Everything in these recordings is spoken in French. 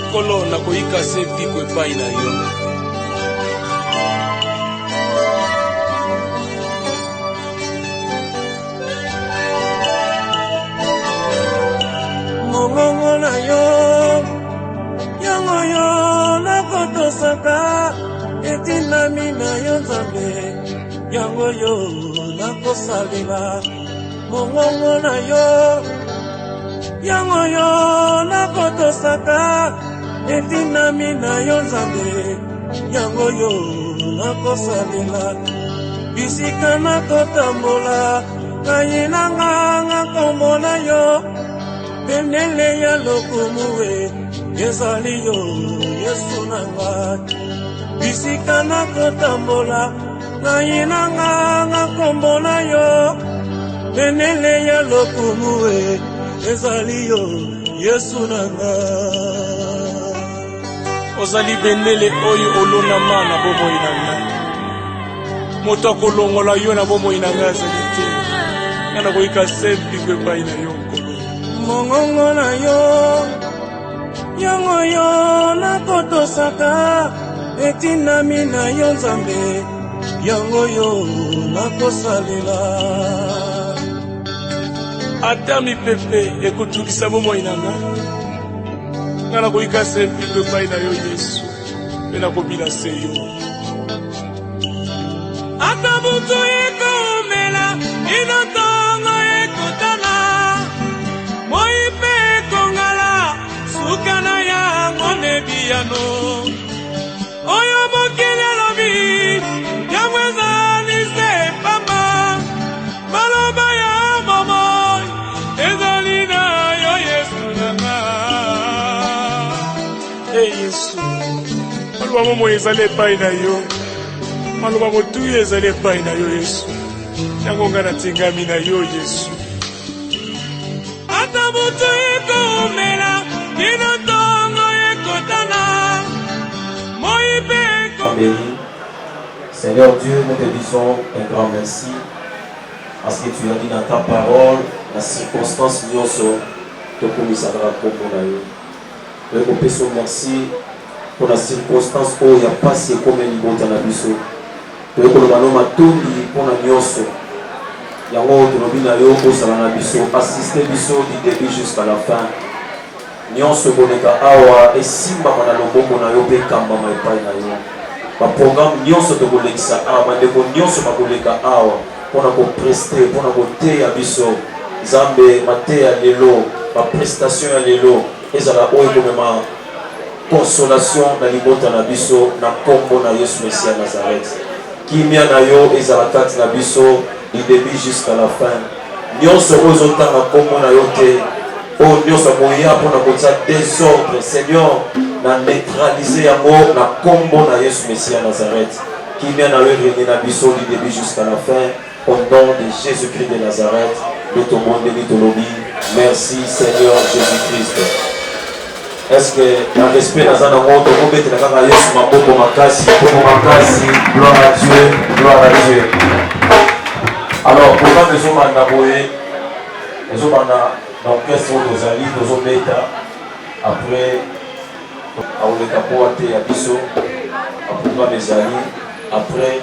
Nkolo na koyika se piko epai na yo. Mongongo na yo, yango yo na kotosaka, etinami na yo Nzambe, yango yo na kosalela. Mongongo na yo, yango yo na kotosaka, etinami na yo Nzambe, yango yo na kosalela. Bisika na kotambola, ngai nanga kombo na yo, benele ya lokomuwe, ezali yo Yesu nanga. Bisika na kotambola, ngai nanga kombo na yo, benele ya lokomuwe, ezali yo Yesu nanga. Ozali benele oyo olonama na bomoi na ngai. Moto akolongola yo na bomoi na ngai azali te. Nga na koyika se piko epai na yo Nkolo. Mongongo na yo, yango yo na kotosaka, etinami na yo Nzambe, yango yo na kosalela. Ata mipepe ekotukisa bomoi na ngai. Nga na koyika se piko epai na yo Yesu. Mpe na kobila se yo. Ata butu ekomela, inotongo ekotana, moi pe kongala, sukana yango nebiyano. Oyo mokili alobi, yango ezali se pamba, maloba ya bomoi, ezali na yo Yesu nanga. Hey Yesu, maloba bomoi ezali epai na yo. Maloba motuyi ezali epai na yo Yesu. Yango nga natingami na yo Yesu. Ata butu ekomela, inotongo ekotana, moi pe béni. Seigneur Dieu, nous te disons un grand merci parce que tu as dit dans ta parole, la circonstance nyonso tokomisaka kombo na yo. Topesa merci pour la circonstance où il y a passé comme un libota na biso. Tokoloba no matondi mpona nyonso. Yango tolobi na yo osala na biso, assister biso du début jusqu'à la fin. Nyonso koleka awa esimbama na loboko na yo mpe ekambama epai na yo. Baprogramme nyonso tokolekisa awa, bandeko nyonso bakoleka awa mpona kopreste, mpona koteya biso. Nzambe mateya lelo, baprestation ya lelo ezala oyo ekomema consolation na libota na biso na kombo na Yesu Mesia Nazareth. Kimia na yo ezala kati na biso du début jusqu'à la fin. Nyonso oyo ezotanga kombo na yo te, oyo nyonso moya mpona kotia désordre, Seigneur, na neutraliser yango na kombo na Yesu Mesia Nazareth. Kimia na yo régner na biso du début jusqu'à la fin, au nom de Jésus-Christ de Nazareth, de ton monde de mythologie. Merci Seigneur Jésus-Christ. Est-ce que dans respect dans un amour, tout le monde est dans la Yesu maboko makasi, gloire à Dieu, gloire à Dieu. Alors, pour la maison Mandaboé, les autres l'orchestre aux alliés, aux obéta, après, on les capote à Bisso, après les alliés, après,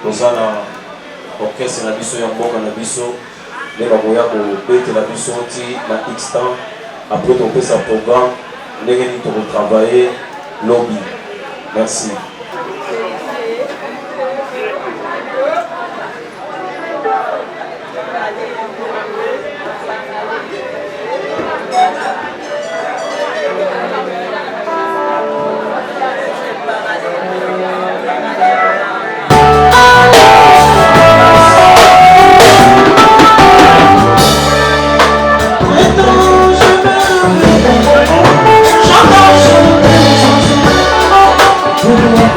nous allons l'orchestre à Bisso, Yamboka à Bisso, les Baboya pour bête la Bisso, la X-Temps, après on fait sa programme, les gens qui travailler, lobby. Merci. Thank you.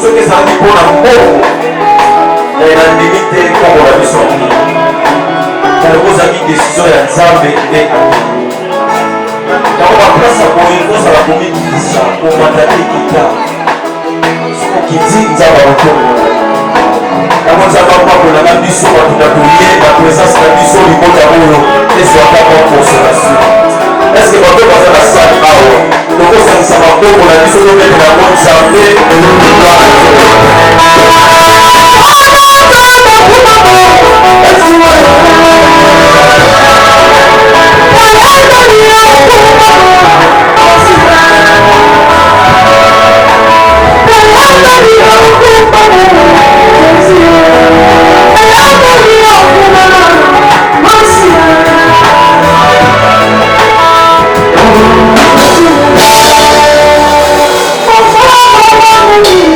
Ce que ça dit pour la pauvre, et la limite comme on a vu son nom. Car vos amis décision et ensemble et quand on va place à courir, il faut la commune qui dit ça, pour mandater qui t'a. Ce qui dit, il va retourner. Quand on va pas pour la mission, on va prier, la présence de la mission, il faut d'amour et soit pas pour consolation. Est-ce que votre voisin a ça? Donc, ça va pour la mission de mettre la bonne santé et Oh,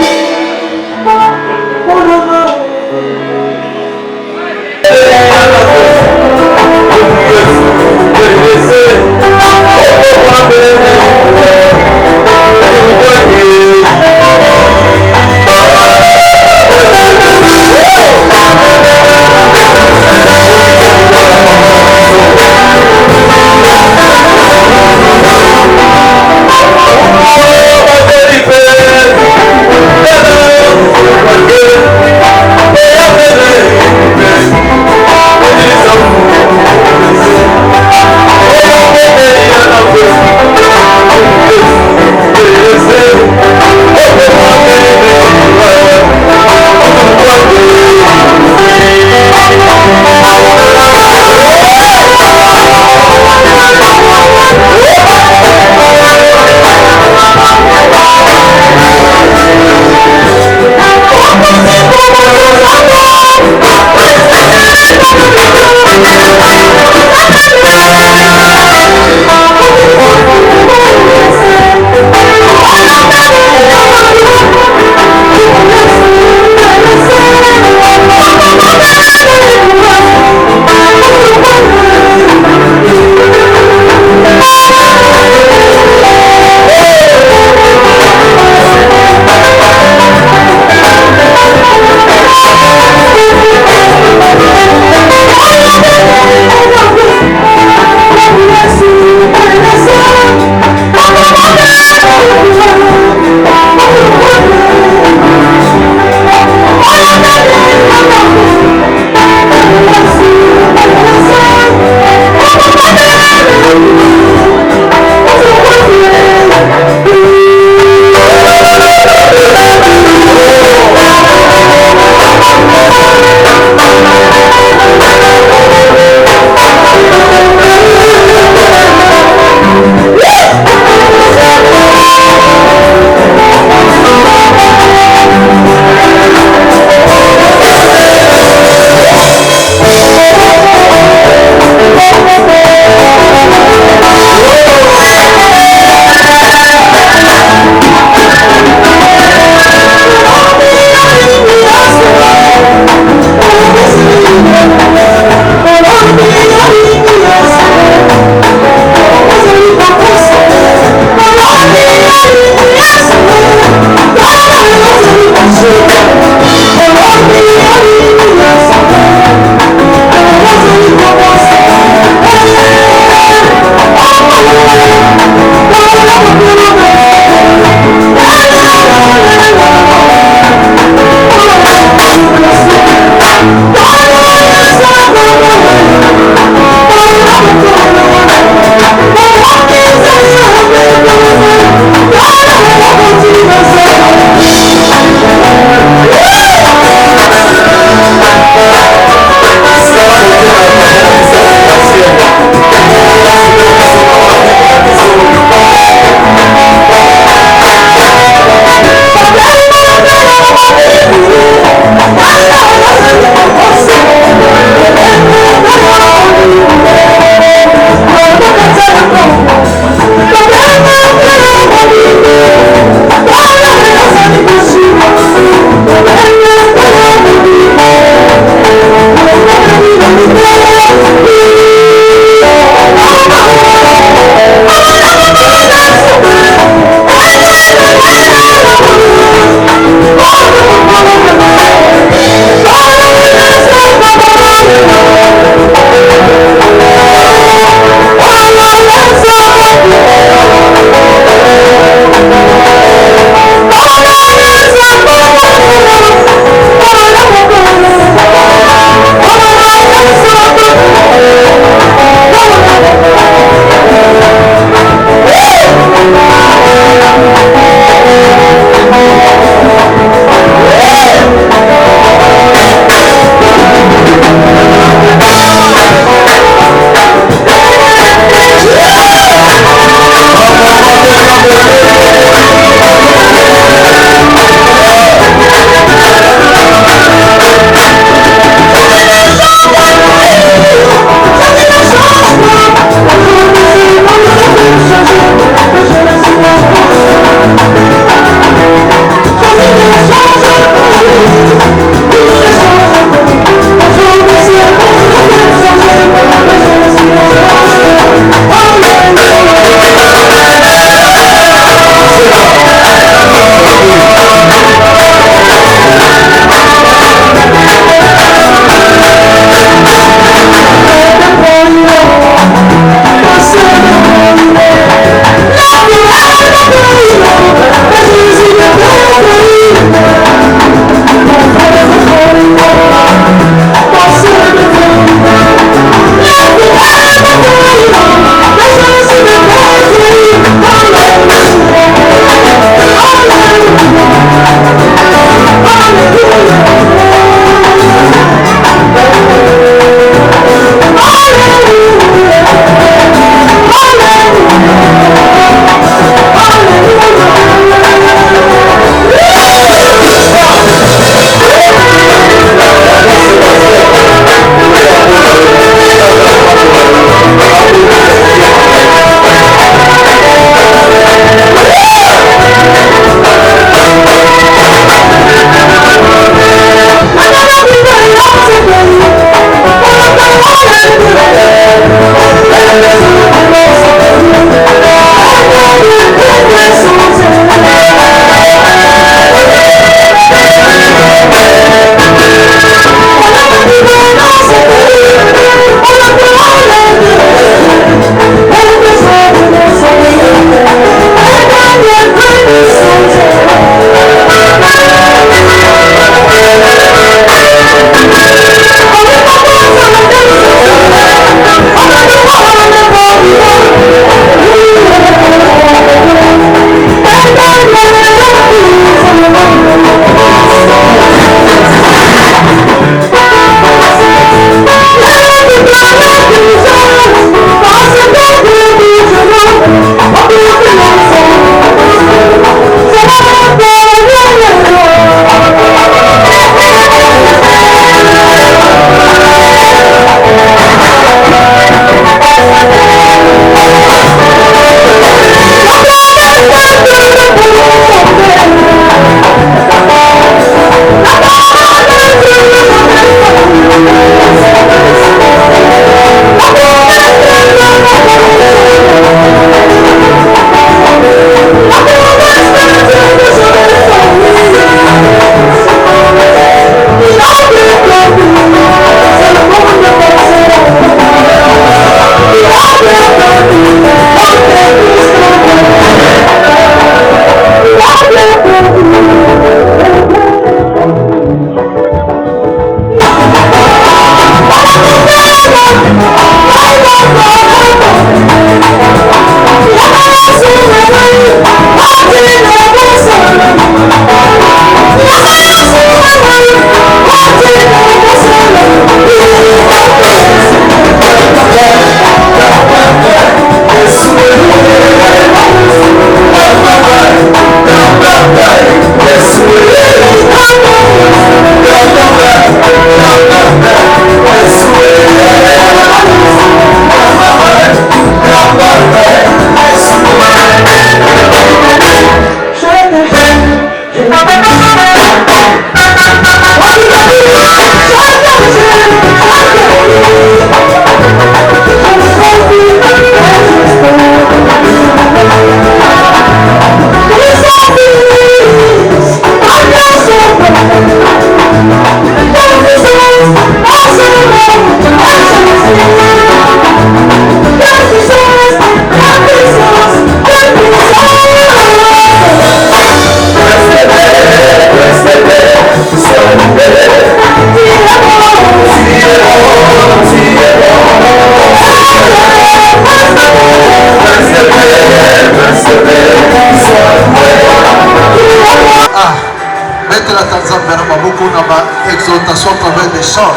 Betela Tanzania Maboko Nama exaltation à travers des chants.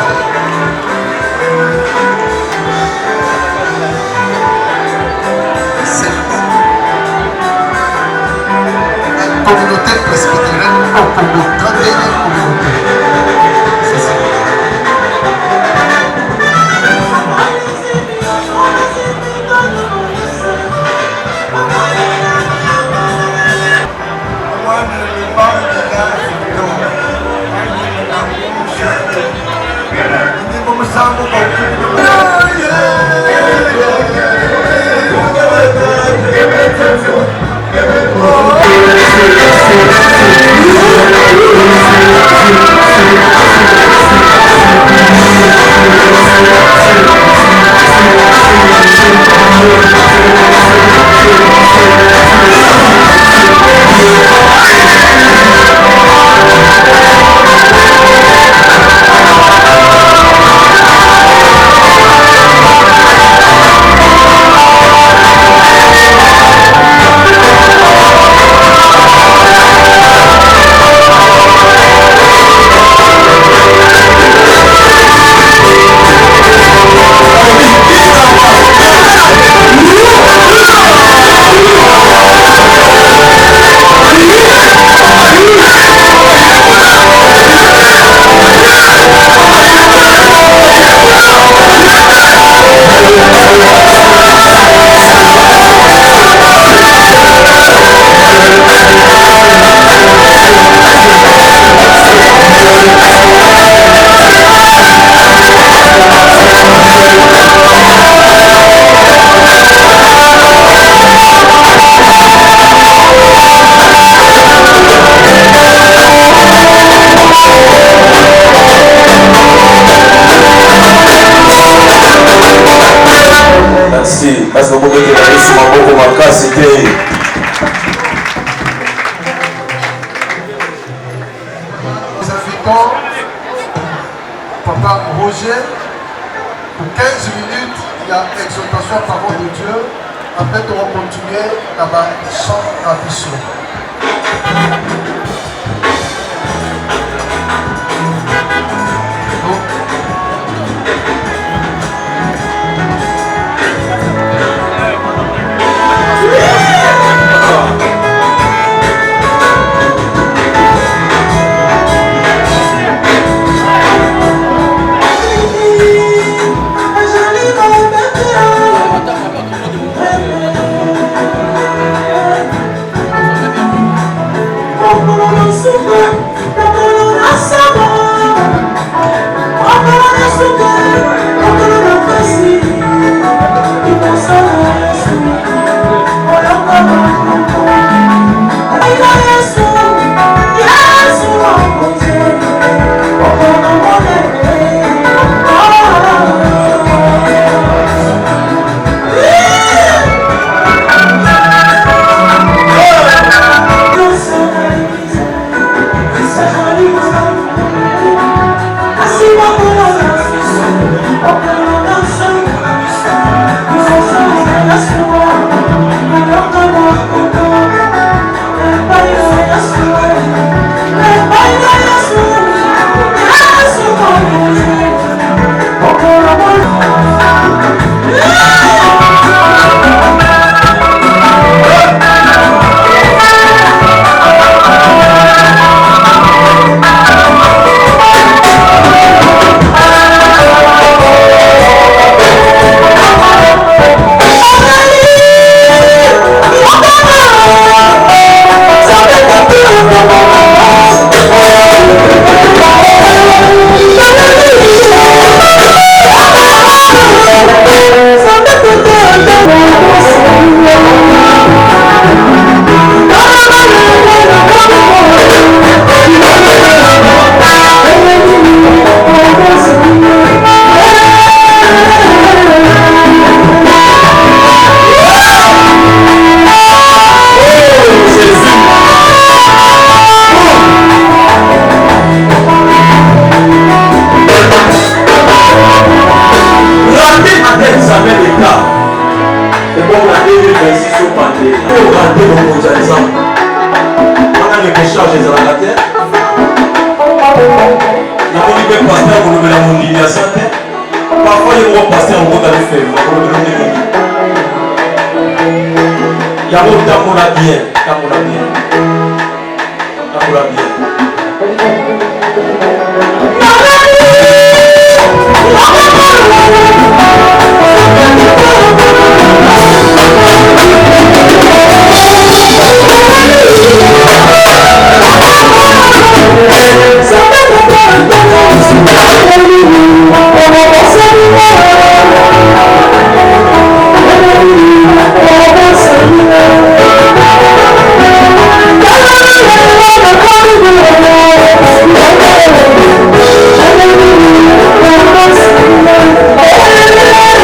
La communauté presbytérienne pour le 31e communauté. C'est ça. Merci. Parce que vous pouvez dire que ma cas c'était. Nous invitons Papa Roger pour 15 minutes. Il y a exaltation à parole de Dieu. Après, on va continuer là-bas, chant à Bissot. Oh, que pasteur pour le mondialisation. Parfois, il y a un pasteur au dans le fait. Il y a un temps qu'on a bien. Oh,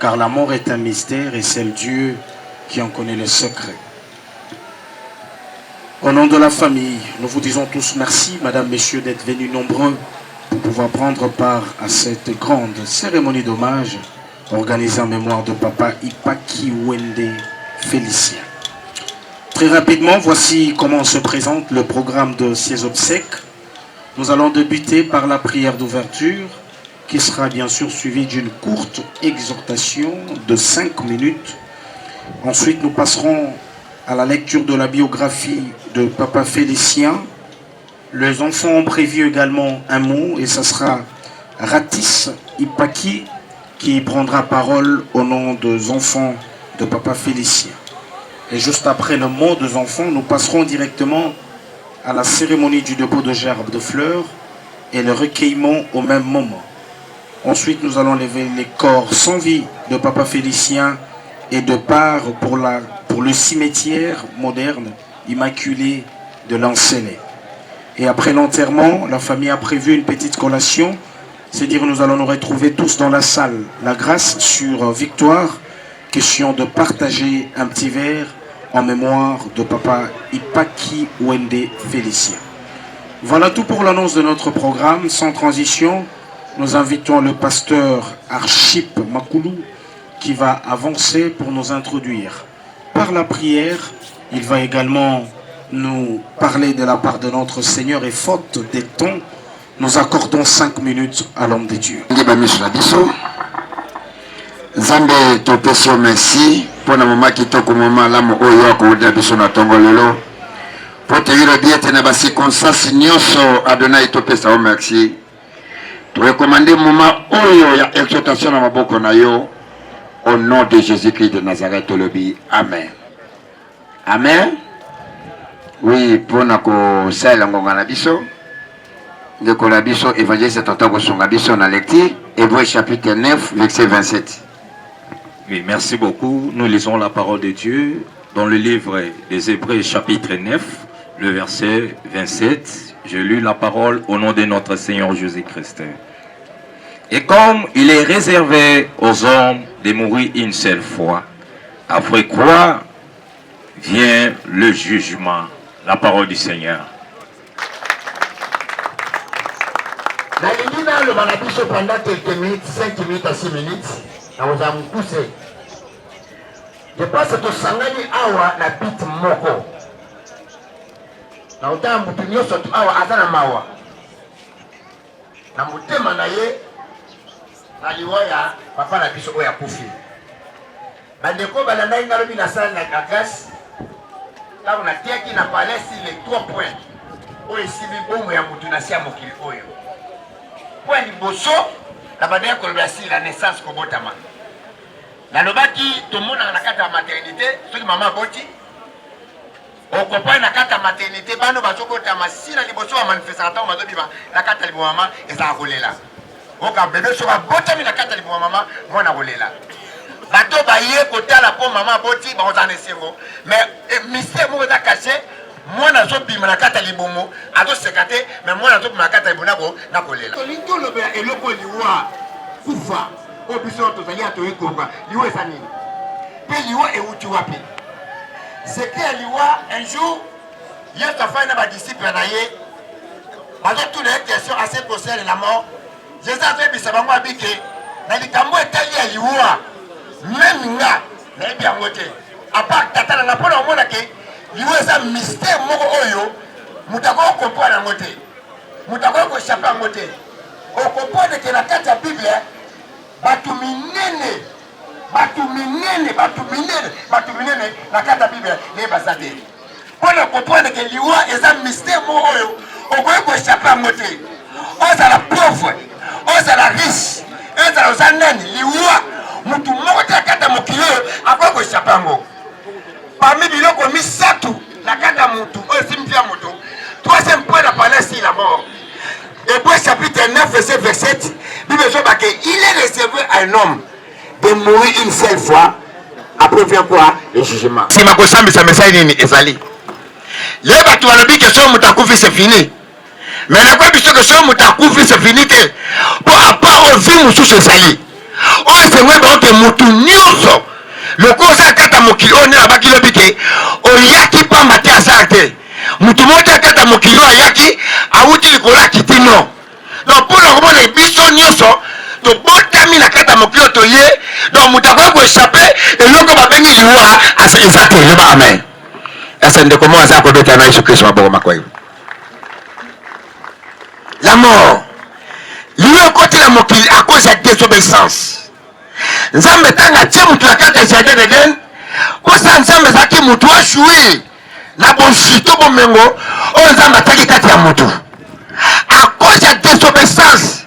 Car la mort est un mystère et c'est le Dieu qui en connaît le secret. Au nom de la famille, nous vous disons tous merci, Madame, Messieurs, d'être venus nombreux pour pouvoir prendre part à cette grande cérémonie d'hommage organisée en mémoire de Papa Ipaki Wende Félicien. Très rapidement, voici comment se présente le programme de ces obsèques. Nous allons débuter par la prière d'ouverture, qui sera bien sûr suivie d'une courte exhortation de 5 minutes. Ensuite, nous passerons à la lecture de la biographie de Papa Félicien. Les enfants ont prévu également un mot, et ce sera Ratis Ipaki qui prendra parole au nom des enfants de Papa Félicien. Et juste après le mot des enfants, nous passerons directement à la cérémonie du dépôt de gerbes de fleurs et le recueillement au même moment. Ensuite, nous allons lever les corps sans vie de Papa Félicien et de part pour le cimetière moderne immaculé de Lancelet. Et après l'enterrement, la famille a prévu une petite collation, c'est-à-dire nous allons nous retrouver tous dans la salle. La grâce sur Victoire, question de partager un petit verre en mémoire de Papa Ipaki Wende Félicien. Voilà tout pour l'annonce de notre programme. Sans transition, nous invitons le pasteur Archip Makoulou qui va avancer pour nous introduire. Par la prière, il va également nous parler de la part de notre Seigneur et faute des temps, nous accordons 5 minutes à l'homme de Dieu. Zambe topesi merci pour le moment qui toko moment là mo oyo ko da biso na tongolelo pour te dire bien te na ba circonstance nyonso Adonai topesa o merci to recommander moment oyo ya exhortation na maboko na yo au nom de Jésus-Christ de Nazareth lobi amen. Amen. Oui, pour na ko sala ngonga na biso de Kolabiso, évangéliste Tonton Kosongabiso, on a lecture, Hébreux chapitre 9, verset 27. Oui, merci beaucoup. Nous lisons la parole de Dieu dans le livre des Hébreux chapitre 9, le verset 27. Je lis la parole au nom de notre Seigneur Jésus-Christ. Et comme il est réservé aux hommes de mourir une seule fois, après quoi vient le jugement, la parole du Seigneur. Pendant quelques minutes, 5 minutes à 6 minutes, nous avons poussé. Je pense que Sangani Awa na bit moko. Na uta mutunyo sotu awa azana mawa. Na mutema na ye aliwaya papa na biso oya kufi. Bandeko balanda ngalobi na sala na gas. Là on a tiaki na palais les 3 points. Oyo sibi bomo ya mutu na sia mokili oyo. Point liboso na badaya kolobya si la naissance kobotama. Na lobaki tout le monde na kata ya maternité, soki mama boti. Au copain na kata maternité bano bazokota masina liboso wa manifestation mazobiba na kata libo mama eza rolela. Oka bébé so ba botami na kata libo mama mona rolela. Bato ba ye kotala po mama boti ba ozana sengo. Mais mystère mo za caché mwana zo bima na kata libomo azo sekate mais mwana zo bima na kata libonako na kolela. To linto lobela eloko liwa kufa. Obiso to zali ato ekonga liwa esa nini? Pe liwa e uti wapi? C'est que liwa un jour yesta faina ba disciple na ye bazo tous les questions assez concernant la mort. Jésus a fait bisabango abike na likambo etali ya liwa même nga na bien ngote. À part tata na pona mona ke liwa esa mystère moko oyo mutako comprendre ngote. Mutako ko chapa ngote. O comprendre que la kata Bible batu minene na kata Bible ne basate. Pour comprendre que liwa eza mystère mo oyo okoye ko chapa ngote. Oza la pauvre, oza la riche, oza la nani liwa mutu moko ta kata mokilo akoye ko chapa ngo. Parmi biloko misatu na kata mutu oyo simpia mutu. Troisième point de parler sur la mort. Hébreux chapitre 9 verset 27, Bible dit qu'il est réservé à un homme de mourir une seule fois, après faire quoi? Le jugement. Si ma kosambi sa message ni ezali. Les batu walobi que so mutakufi c'est fini. Mais la quoi biso que so mutakufi c'est fini te. Pour à part au vie mususu ezali. O c'est moi ba que mutu nyonso. Le kosa kata mokili on na ba kilo bike. O yaki pa mate asarte. Mutu moja kata mokili ayaki awuti likola kitino. Donc pour le moment les biso nyonso to botami na kata mokili to ye. Donc mutako ko échapper et loko ba bengi liwa asa exact le ba amen. Asa ndeko mo asa ko beta na Yesu Kristo maboko makoyo. La mort. Liwa côté la mokili à cause de désobéissance. Nzambe tanga tie mutu na kata jardin d'Eden. Kosa nzambe zaki mutu a jouer. Na bon chito bon mengo o nzamba taki kati ya mutu à cause de désobéissance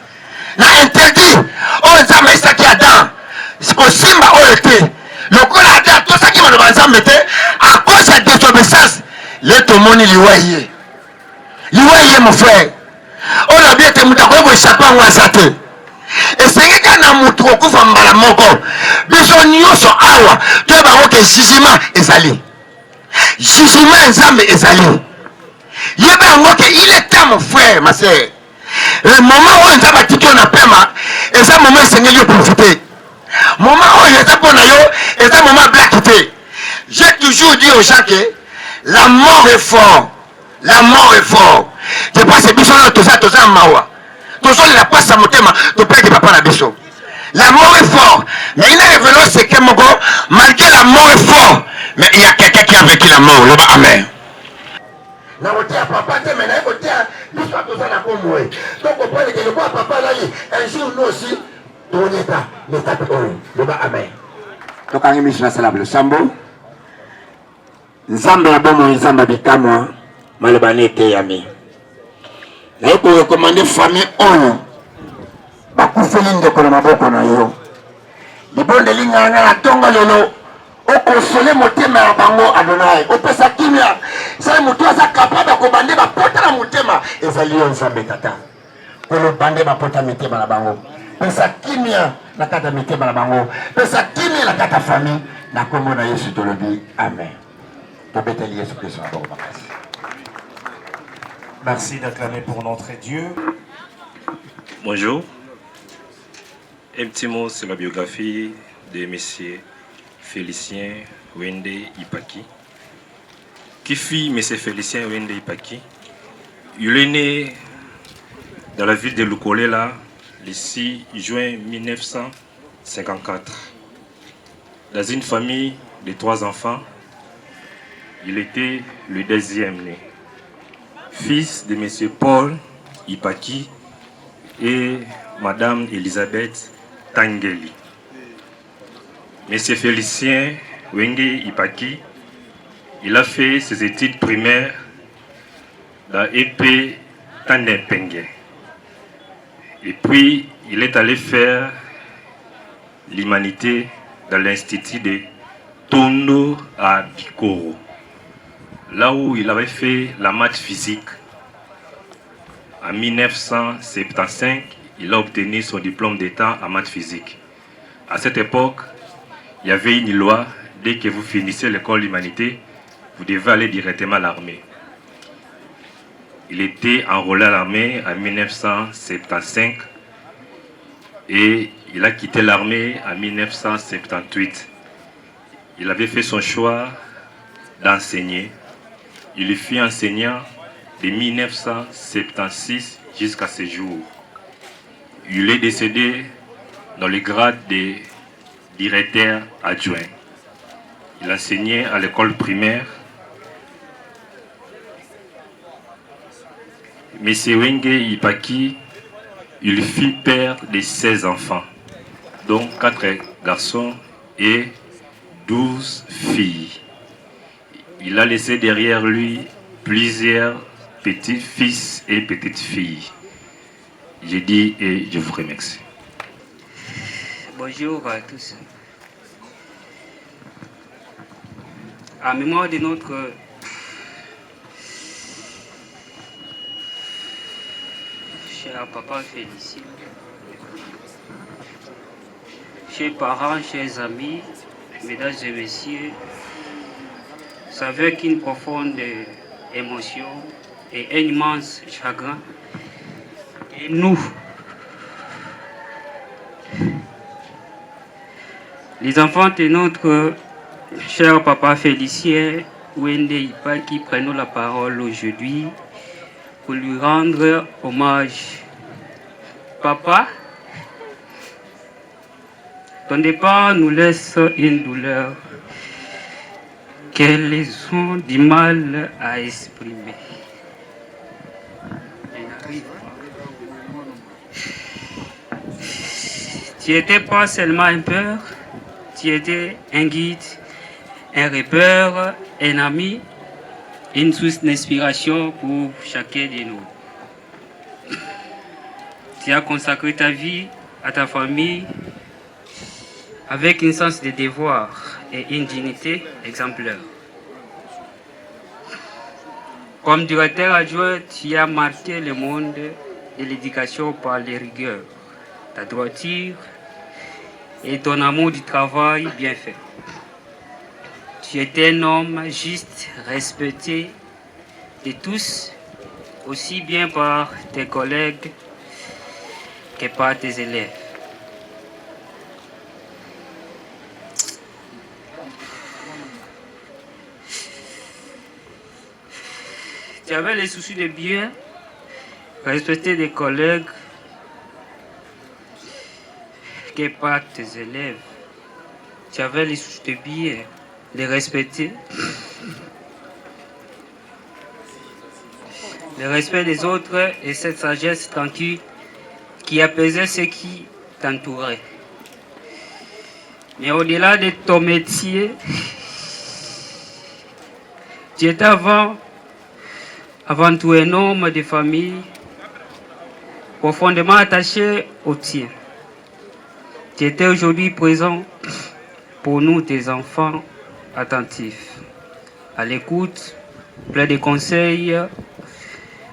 na interdit o nzamba isaki Adam ko simba o été lokola Adam to saki maloba nzambe te à cause de désobéissance le tomoni liwaye mon frère o la bien te muta ko échapper ngwa sate esengeka na mutu okufa mbala moko biso nyonso awa to ba ko jugement ezali. Jugement nzambe ezali. Yeba ngoke il est temps mon frère ma sœur. Le moment où nzamba tiki on apema, eza moment sengeli yo profiter. Moment où eza pona yo, eza moment blackité. J'ai toujours dit aux gens que la mort est fort. La mort est fort. Je pense que biso na toza mawa. Tozo la passe à motema, to père de papa na biso. La mort est fort. Mais il a révélé ce que mon gars, malgré la mort est fort. Mais il y a quelqu'un qui a vécu la mort. Le bas, amen. Un jour, nous aussi, ton état, l'état de l'homme. Le bas, amen. Donc, on est sur la Sambo. Nzamba la bonne, Nzamba bikamwa, malobane te yami. Là, pour recommander famille on. Bakufeli ndeko na maboko na yo. Libonde lingana na tonga lolo. O consoler motema ya bango Adonai. O pesa kimia. Sai mutu asa capable ko bande ba pota na motema ezali yo Nzambe tata. Kolo bande mapota mitema na bango. Pesa kimia na kata mitema na bango. Pesa kimia na kata famille. Na kombo na Yesu tolobi. Amen. Tobeteli Yesu Christ na bango makasi. Merci d'acclamer pour notre Dieu. Bonjour. Un petit mot sur la biographie de M. Félicien Wende Ipaki. Qui fit M. Félicien Wende Ipaki? Il est né dans la ville de Lukolela le 6 juin 1954. Dans une famille de 3 enfants, il était le 2e né. Fils de M. Paul Ipaki et Madame Elisabeth Tangeli. M. Félicien Wenge Ipaki, il a fait ses études primaires dans EP Tandepenge. Et puis, il est allé faire l'humanité dans l'institut de Tondo à Bikoro, là où il avait fait la maths physique. En 1975, il a obtenu son diplôme d'État en maths physique. À cette époque, il y avait une loi, dès que vous finissez l'école d'humanité, vous devez aller directement à l'armée. Il était enrôlé à l'armée en 1975 et il a quitté l'armée en 1978. Il avait fait son choix d'enseigner. Il fut enseignant de 1976 jusqu'à ce jour. Il est décédé dans le grade de directeur adjoint. Il enseignait à l'école primaire. M. Wenge Ipaki, il fut père de 16 enfants, dont 4 garçons et 12 filles. Il a laissé derrière lui plusieurs petits-fils et petites-filles. Je dis et je vous remercie. Bonjour à tous. En mémoire de notre cher papa Félicien, chers parents, chers amis, mesdames et messieurs, c'est avec une profonde émotion et un immense chagrin et nous, les enfants de notre cher papa Félicien Wende Ipaki, prenons la parole aujourd'hui pour lui rendre hommage. Papa, ton départ nous laisse une douleur que les ont du mal à exprimer. Tu n'étais pas seulement un père, tu étais un guide, un repère, un ami, une source d'inspiration pour chacun de nous. Tu as consacré ta vie à ta famille avec un sens de devoir et une dignité exemplaire. Comme directeur adjoint, tu as marqué le monde de l'éducation par les rigueurs, ta droiture et ton amour du travail bien fait. Tu étais un homme juste, respecté de tous, aussi bien par tes collègues que par tes élèves. Tu avais les soucis de bien, respecter des collègues que par tes élèves. Tu avais les soucis de bien, les respecter, le respect des autres et cette sagesse tranquille qui apaisait ceux qui t'entouraient. Mais au-delà de ton métier, tu étais avant tout un homme de famille profondément attaché au tien. Tu étais aujourd'hui présent pour nous, tes enfants attentifs, à l'écoute, plein de conseils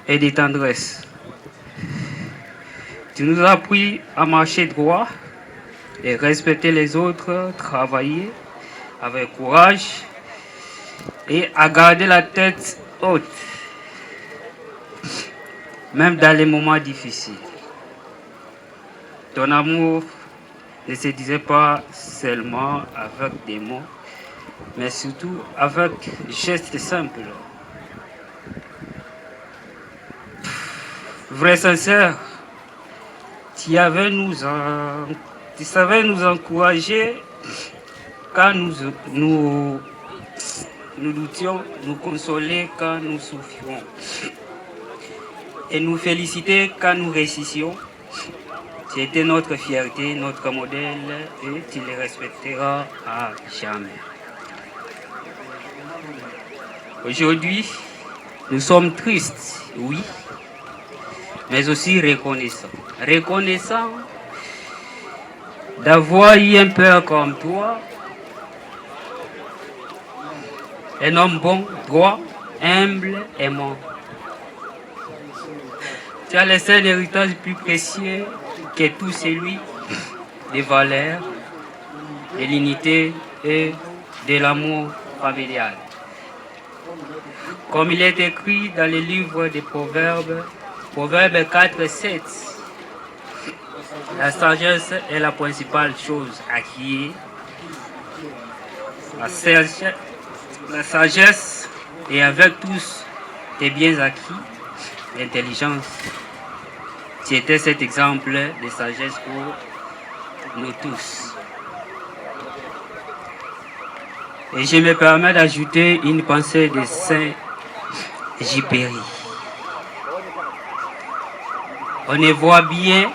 et de tendresse. Tu nous as appris à marcher droit et respecter les autres, travailler avec courage et à garder la tête haute, même dans les moments difficiles. Ton amour ne se disait pas seulement avec des mots, mais surtout avec gestes simples. Vrai sincère, tu savais nous encourager quand nous doutions, nous consoler quand nous souffrions et nous féliciter quand nous réussissions. Tu étais notre fierté, notre modèle et tu les respecteras à jamais. Aujourd'hui, nous sommes tristes, oui, mais aussi reconnaissants. Reconnaissants d'avoir eu un père comme toi, un homme bon, droit, humble, aimant. Tu as laissé un héritage plus précieux que tout celui des valeurs, de l'unité et de l'amour familial. Comme il est écrit dans le livre des Proverbes, Proverbes 4-7, la sagesse est la principale chose acquise. La sagesse est avec tous tes biens acquis, l'intelligence. C'était cet exemple de sagesse pour nous tous. Et je me permets d'ajouter une pensée de Saint Jipéry. On ne voit bien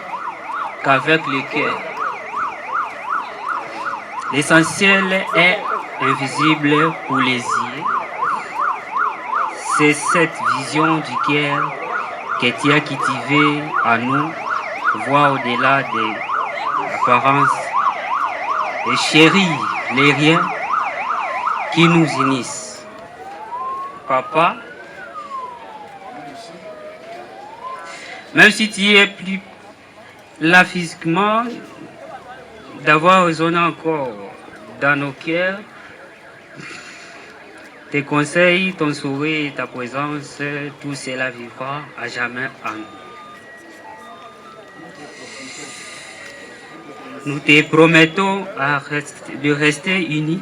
qu'avec le cœur. L'essentiel est invisible pour les yeux. C'est cette vision du cœur que tu as cultivée à nous, voir au-delà des apparences et chérir les riens qui nous unissent. Papa, même si tu es plus là physiquement, d'avoir résonné encore dans nos cœurs, tes conseils, ton sourire et ta présence, tout cela vivra à jamais en nous. Nous te promettons de rester unis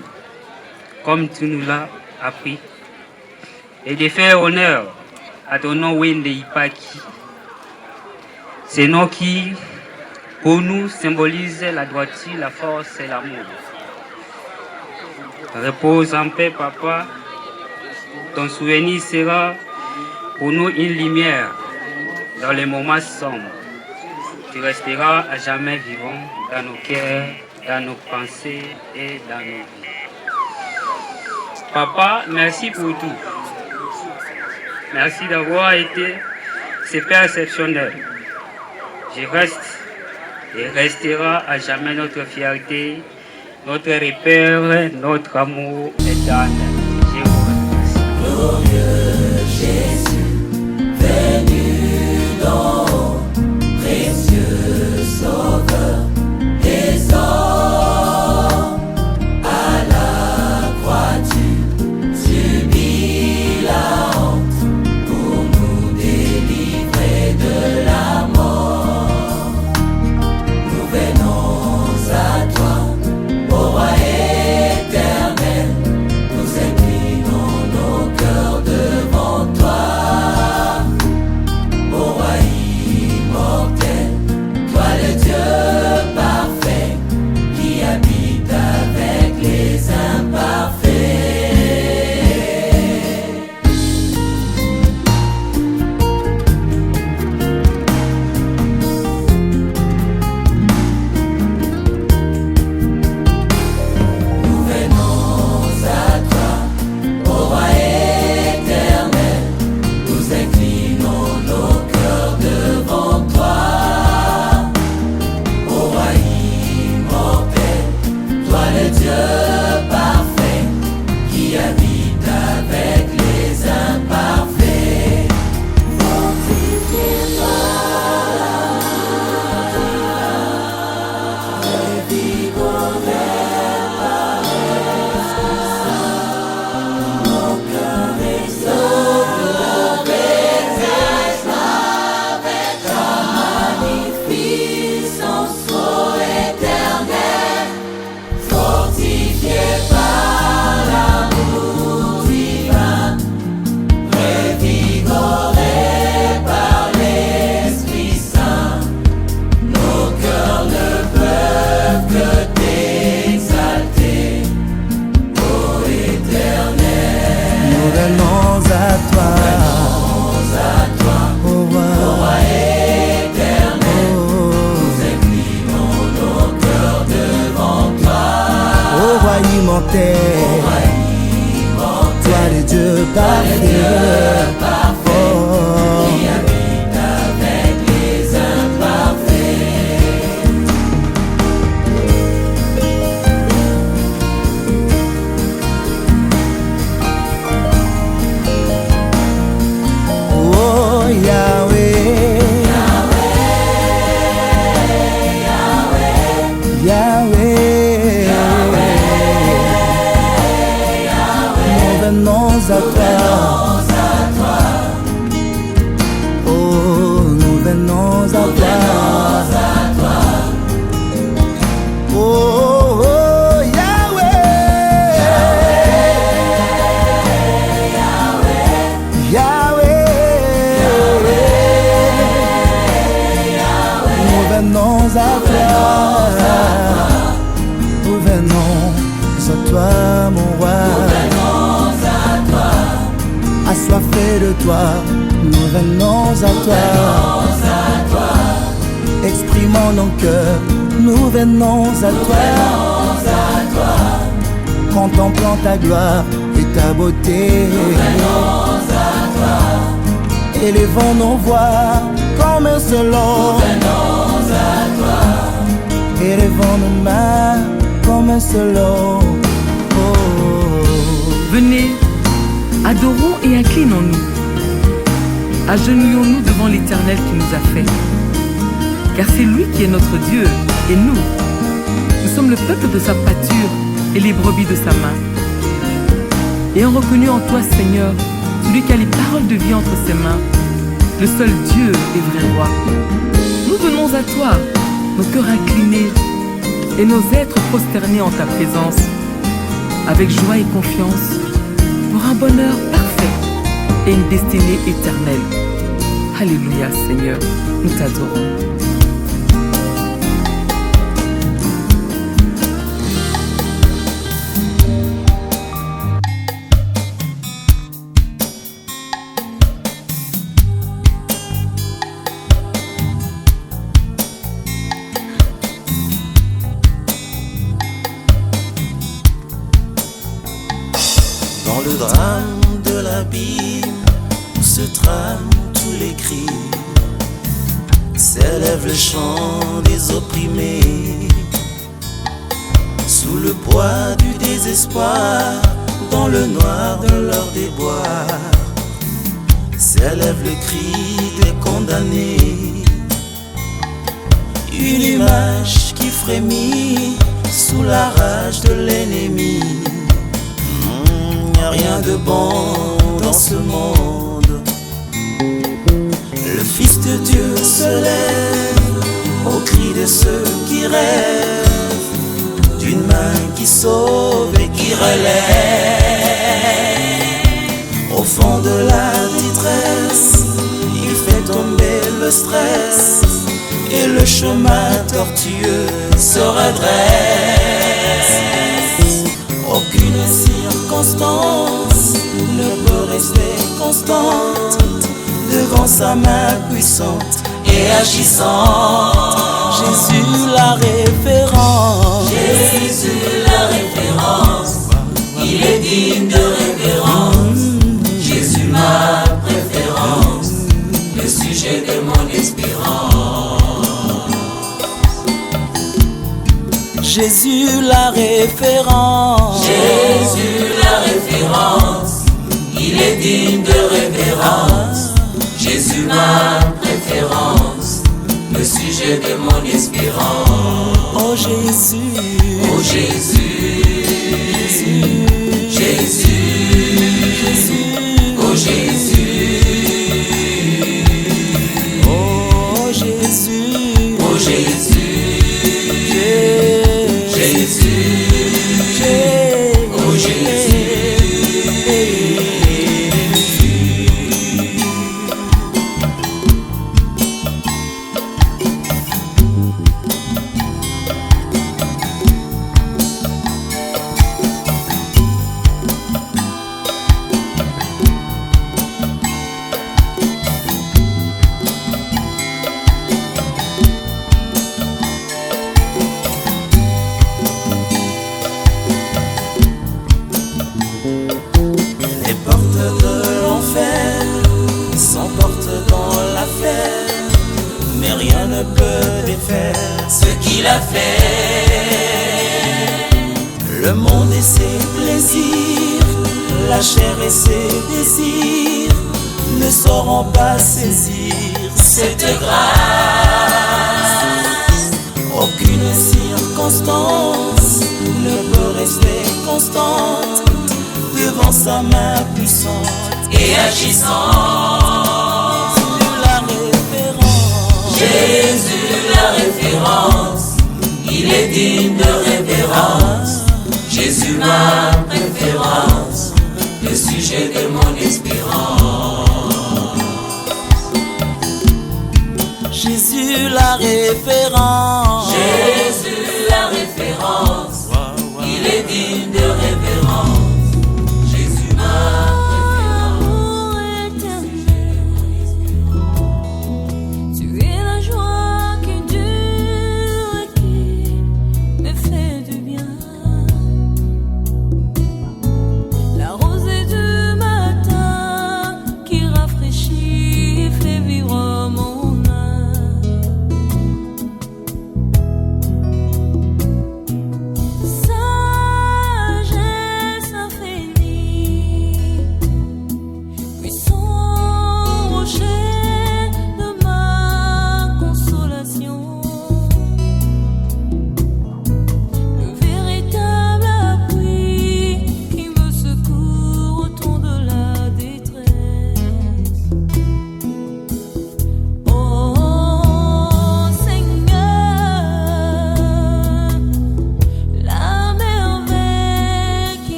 comme tu nous l'as appris et de faire honneur à ton nom Wende Ipaki. Ce nom qui, pour nous, symbolise la droiture, la force et l'amour. Repose en paix, papa. Ton souvenir sera pour nous une lumière dans les moments sombres. Tu resteras à jamais vivant dans nos cœurs, dans nos pensées et dans nos vies. Papa, merci pour tout. Merci d'avoir été ce père exceptionnel. Je reste et restera à jamais notre fierté, notre repère, notre amour éternel. Je vous remercie. Glorieux Jésus, venu d'en haut, précieux sauveur des hommes, à la croix tu subis la honte pour nous délivrer de la mort. Nous venons à toi, ô roi éternel, nous inclinons nos cœurs devant toi. venons à toi. Oh, oh, oh, Yahweh, Yahweh, Yahweh, nous venons à toi. Nous venons à toi, mon roi. Assoiffés de toi, nous venons à toi. Exprimons nos cœurs, nous venons à toi. Contemplant ta gloire et ta beauté. Élevons nos voix comme un seul homme. Élevons nos mains comme un seul homme. Venez, adorons et inclinons-nous. Agenouillons-nous devant l'Éternel qui nous a fait. Car c'est lui qui est notre Dieu et nous sommes le peuple de sa pâture et les brebis de sa main. Ayant reconnu en toi, Seigneur, celui qui a les paroles de vie entre ses mains, le seul Dieu et vrai roi. Nous venons à toi, nos cœurs inclinés et nos êtres prosternés en ta présence, avec joie et confiance, pour un bonheur parfait et une destinée éternelle. Alléluia, Seigneur, nous t'adorons. Dans le drame de l'abîme où se trament tous les cris, s'élève le chant des opprimés. Sous le poids du désespoir, dans le noir de leur déboire, s'élève le cri des condamnés. Une image qui frémit sous la rage de l'ennemi. Rien de bon dans ce monde. Le Fils de Dieu se lève au cri de ceux qui rêvent d'une main qui sauve et qui relève. Au fond de la détresse, il fait tomber le stress et le chemin tortueux se redresse. Aucune circonstance ne peut rester constante devant sa main puissante et agissante. Jésus la référence. Jésus la référence. Il est digne de révérence. Jésus ma préférence. Le sujet de mon espérance. Jésus la référence. Jésus la référence. Il est digne de révérence. Jésus ma préférence. Le sujet de mon espérance. Oh Jésus. Oh Jésus. Jésus. Jésus. Oh Jésus. Oh Jésus. Oh Jésus. Oh Jésus. Ce qu'il a fait. Le monde et ses plaisirs, la chair et ses désirs ne sauront pas saisir cette grâce. Aucune circonstance ne peut rester constante devant sa main puissante et agissante. Jésus la référence, il est digne de révérence. Jésus ma préférence, le sujet de mon espérance. Jésus la référence. Jésus la référence, il est digne de révérence. Jésus ma préférence. Tu es la joie qui dure et qui me fait du bien. La rosée du matin qui rafraîchit et fait vivre mon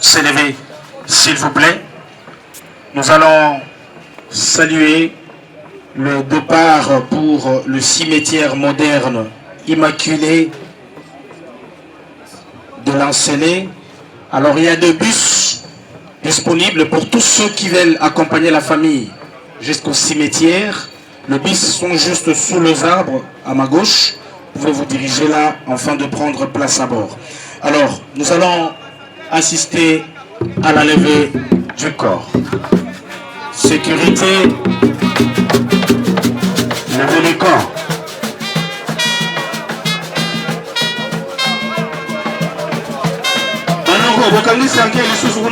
S'élever, s'il vous plaît. Nous allons saluer le départ pour le cimetière moderne immaculé de l'Encelé. Alors il y a 2 bus disponibles pour tous ceux qui veulent accompagner la famille jusqu'au cimetière. Les bus sont juste sous les arbres à ma gauche. Vous pouvez vous diriger là afin de prendre place à bord. Alors nous allons assister à la levée du corps. Sécurité, levée du corps. Manoko, bokangi sanke lisusu.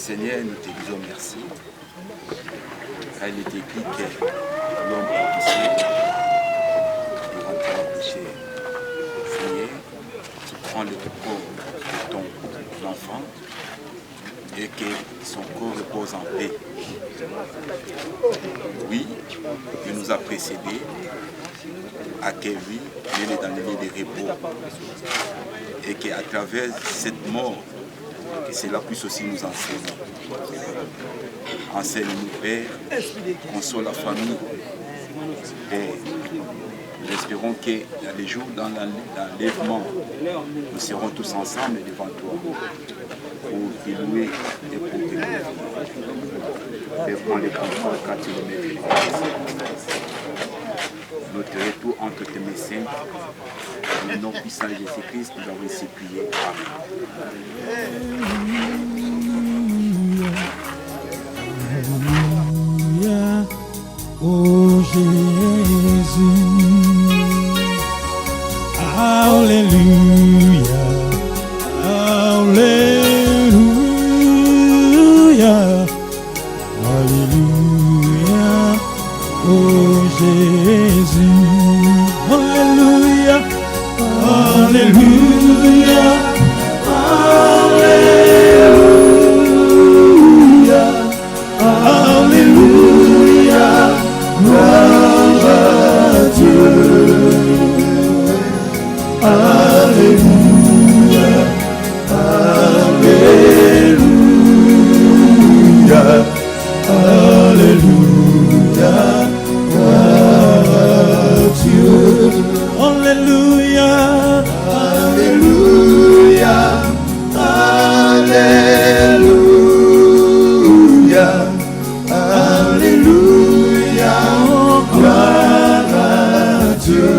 Seigneur, nous te disons merci. Car il est écrit que l'homme a péché, il rentrera péché. Seigneur, tu prends le corps de ton enfant et que son corps repose en paix. Oui, il nous a précédés, accueillis, il est dans le lit de repos. Et qu'à travers cette mort, que cela puisse aussi nous enseigner. Enseigne-nous, Père, console la famille. Père, nous espérons que dans les jours, dans l'enlèvement, nous serons tous ensemble devant toi pour te louer et pour te glorifier. Père, prends les contrôles quand tu le mets. notre retour entre tes mains saintes. Dans le nom puissant de Jésus-Christ, nous avons ainsi prié. Alléluia, oh Jésus. Alléluia, Alléluia, Alléluia, oh Jésus. Alléluia, Alléluia, Alléluia, Alléluia, gloire à Dieu. Alléluia, Alléluia, Alléluia, gloire à Dieu. Alléluia, Alléluia, Alléluia, Alléluia, gloire à Dieu.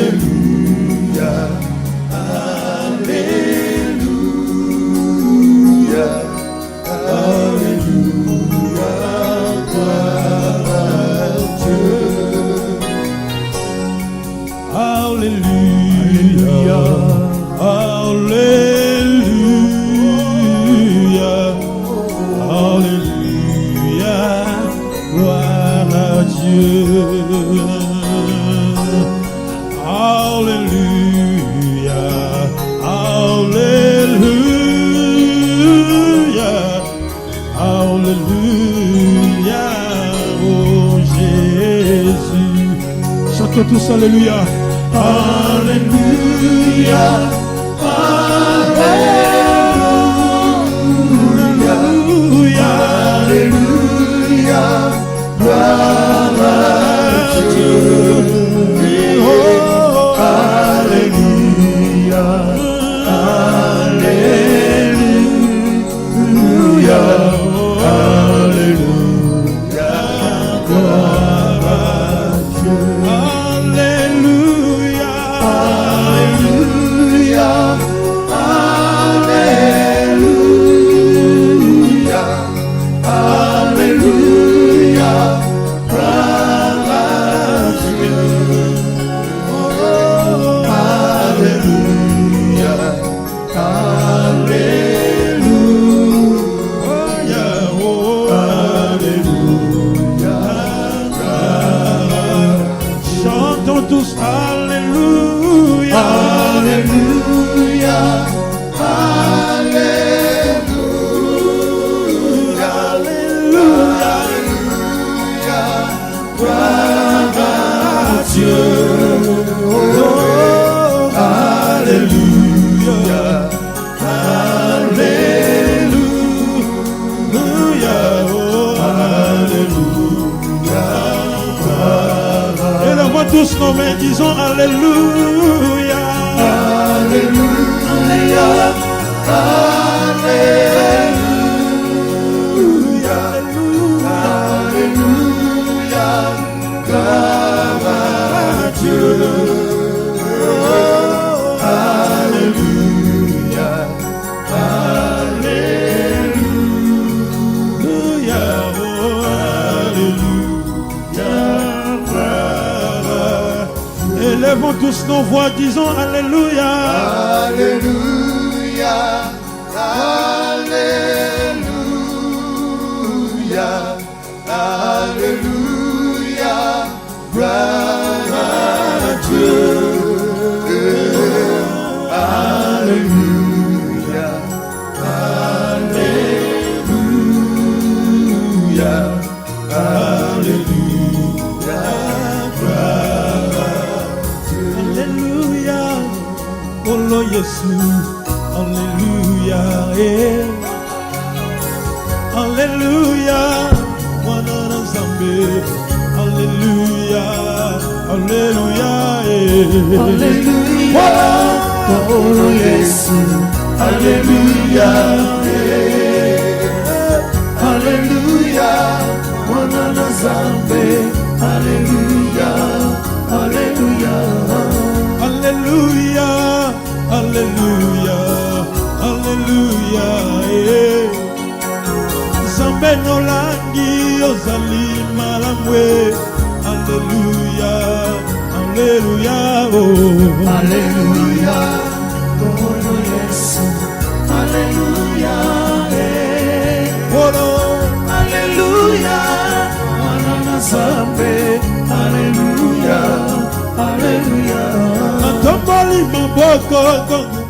Alléluia, Alléluia, Alléluia, gloire à Dieu. Alléluia, Alléluia, Alléluia, gloire à Dieu. Alléluia, Alléluia, Alléluia, oh Jésus. Chantons tous Alléluia. Alléluia, Alléluia, Alléluia, gloire à Dieu. Alléluia, Alléluia, Alléluia, gloire à Dieu. Alléluia, Alléluia, Alléluia, Alléluia, gloire à Dieu. Alléluia, Alléluia, oh, Alléluia. Chantons tous Alléluia, Alléluia, Alléluia, Alléluia, gloire à Dieu. Alléluia, Alléluia, oh, Alléluia. Élevons tous nos mains, disons Alléluia, Alléluia, Alléluia, Alléluia, gloire à Dieu. Alléluia, Alléluia, oh, Alléluia. Élevons tous nos voix, disons Alléluia, Alléluia, Alléluia, Alléluia, gloire à Dieu. Alléluia, Alléluia, Alléluia, gloire à Dieu. Alléluia, oh lo Jésus, Alléluia, Alléluia, mwana na Nzambe, Alléluia, Alléluia, Alléluia. Oh Jésus, Alléluia, Alléluia, mwana na Nzambe. Alléluia, Alléluia. Alléluia, Alléluia, Alléluia. Nzambe nolangi ozali malamwe. Alléluia, Alléluia, oh. Alléluia, oh Yesu. Alléluia, oh. Alléluia, Mwana Nzambe. Alléluia, Alléluia. Natomboli maboko kongu